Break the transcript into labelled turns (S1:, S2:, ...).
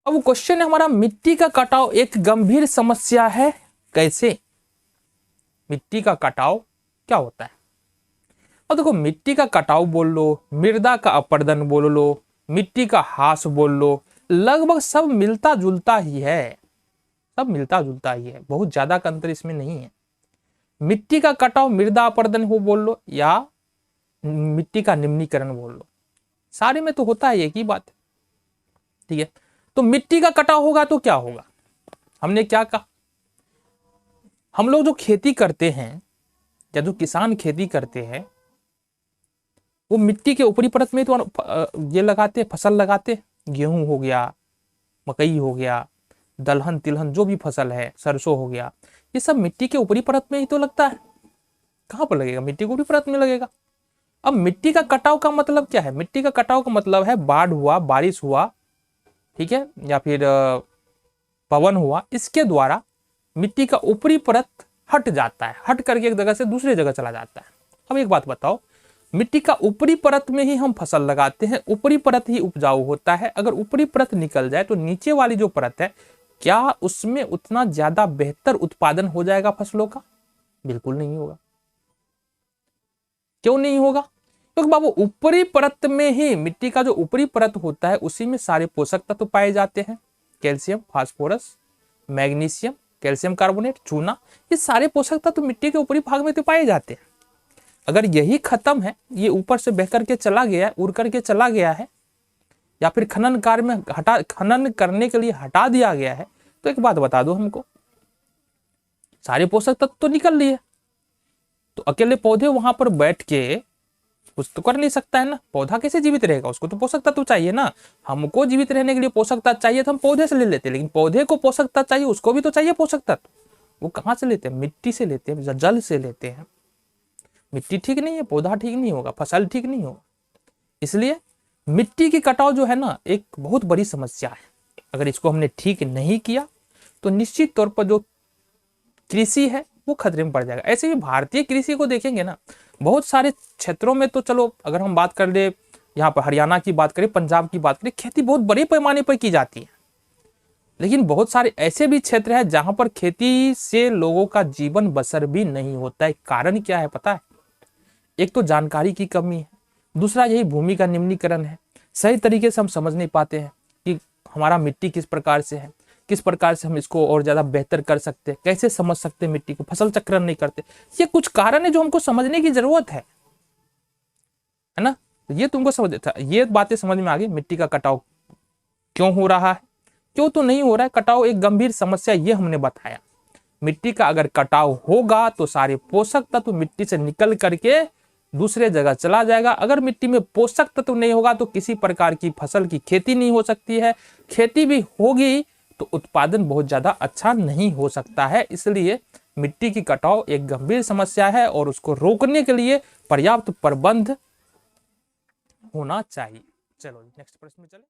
S1: अब क्वेश्चन है हमारा, मिट्टी का कटाव एक गंभीर समस्या है, कैसे? मिट्टी का कटाव क्या होता है? अब देखो, मिट्टी का कटाव बोल लो, मृदा का अपरदन बोल लो, मिट्टी का ह्रास बोल लो, लगभग सब मिलता जुलता ही है, सब मिलता जुलता ही है, बहुत ज्यादा का अंतर इसमें नहीं है। मिट्टी का कटाव, मृदा अपरदन हो बोल लो, या मिट्टी का निम्नीकरण बोल लो, सारे में तो होता है एक ही बात, ठीक है। तो मिट्टी का कटाव होगा तो क्या होगा? हमने क्या कहा, हम लोग जो खेती करते हैं या जो किसान खेती करते हैं, वो मिट्टी के ऊपरी परत में तो ये लगाते, फसल लगाते, गेहूं हो गया, मकई हो गया, दलहन तिलहन जो भी फसल है, सरसों हो गया, ये सब मिट्टी के ऊपरी परत में ही तो लगता है। कहां पर लगेगा? मिट्टी के ऊपरी परत में लगेगा। अब मिट्टी का कटाव का मतलब क्या है? मिट्टी का कटाव का मतलब है बाढ़ हुआ, बारिश हुआ, ठीक है, या फिर पवन हुआ, इसके द्वारा मिट्टी का ऊपरी परत हट जाता है, हट करके एक जगह से दूसरी जगह चला जाता है। अब एक बात बताओ, मिट्टी का ऊपरी परत में ही हम फसल लगाते हैं, ऊपरी परत ही उपजाऊ होता है, अगर ऊपरी परत निकल जाए तो नीचे वाली जो परत है, क्या उसमें उतना ज्यादा बेहतर उत्पादन हो जाएगा फसलों का? बिल्कुल नहीं होगा। क्यों नहीं होगा? क्योंकि बाबू ऊपरी परत में ही, मिट्टी का जो ऊपरी परत होता है उसी में सारे पोषक तत्व पाए जाते हैं, calcium, phosphorus, magnesium, calcium carbonate, चूना, ये सारे पोषक तत्व मिट्टी के ऊपरी भाग में तो पाए जाते हैं। अगर यही खत्म है, ये ऊपर से बह करके चला गया है, उड़ करके चला गया है, या फिर खनन कार्य में खनन करने के लिए हटा दिया गया है, तो एक बात बता दो हमको, सारे पोषक तत्व तो निकल लिए, तो अकेले पौधे वहां पर बैठ के कुछ तो कर नहीं सकता है ना, पौधा कैसे जीवित रहेगा? उसको तो पोषक तत्व चाहिए ना। हमको जीवित रहने के लिए पोषक तत्व चाहिए तो हम पौधे से ले लेते, लेकिन पौधे को पोषक तत्व चाहिए, उसको भी तो चाहिए पोषक तत्व। वो कहां से लेते हैं? मिट्टी से लेते हैं, जल से लेते हैं। मिट्टी ठीक नहीं है, पौधा ठीक नहीं होगा, फसल ठीक नहीं होगा। इसलिए मिट्टी की कटाव जो है ना, एक बहुत बड़ी समस्या है। अगर इसको हमने ठीक नहीं किया तो निश्चित तौर पर जो कृषि है वो खतरे में पड़ जाएगा। ऐसे ही भारतीय कृषि को देखेंगे ना, बहुत सारे क्षेत्रों में तो चलो, अगर हम बात कर ले, यहाँ पर हरियाणा की बात करें, पंजाब की बात करें, खेती बहुत बड़े पैमाने पर की जाती है, लेकिन बहुत सारे ऐसे भी क्षेत्र है जहां पर खेती से लोगों का जीवन बसर भी नहीं होता है। कारण क्या है पता है? एक तो जानकारी की कमी है, दूसरा यही भूमि का निम्नीकरण है। सही तरीके से हम समझ नहीं पाते हैं कि हमारा मिट्टी किस प्रकार से है, किस प्रकार से हम इसको और ज्यादा बेहतर कर सकते हैं, कैसे समझ सकते हैं मिट्टी को, फसल चक्रण नहीं करते। ये कुछ कारण है जो हमको समझने की जरूरत है ना। ये तुमको समझ था, ये बातें समझ में आ गई। मिट्टी का कटाव क्यों हो रहा है, क्यों तो नहीं हो रहा है कटाव, एक गंभीर समस्या ये हमने बताया। मिट्टी का अगर कटाव होगा तो सारे पोषक तत्व मिट्टी से निकल करके दूसरे जगह चला जाएगा। अगर मिट्टी में पोषक तत्व नहीं होगा तो किसी प्रकार की फसल की खेती नहीं हो सकती है, खेती भी होगी तो उत्पादन बहुत ज्यादा अच्छा नहीं हो सकता है। इसलिए मिट्टी की कटाव एक गंभीर समस्या है और उसको रोकने के लिए पर्याप्त प्रबंध होना चाहिए। चलो नेक्स्ट प्रश्न में चले।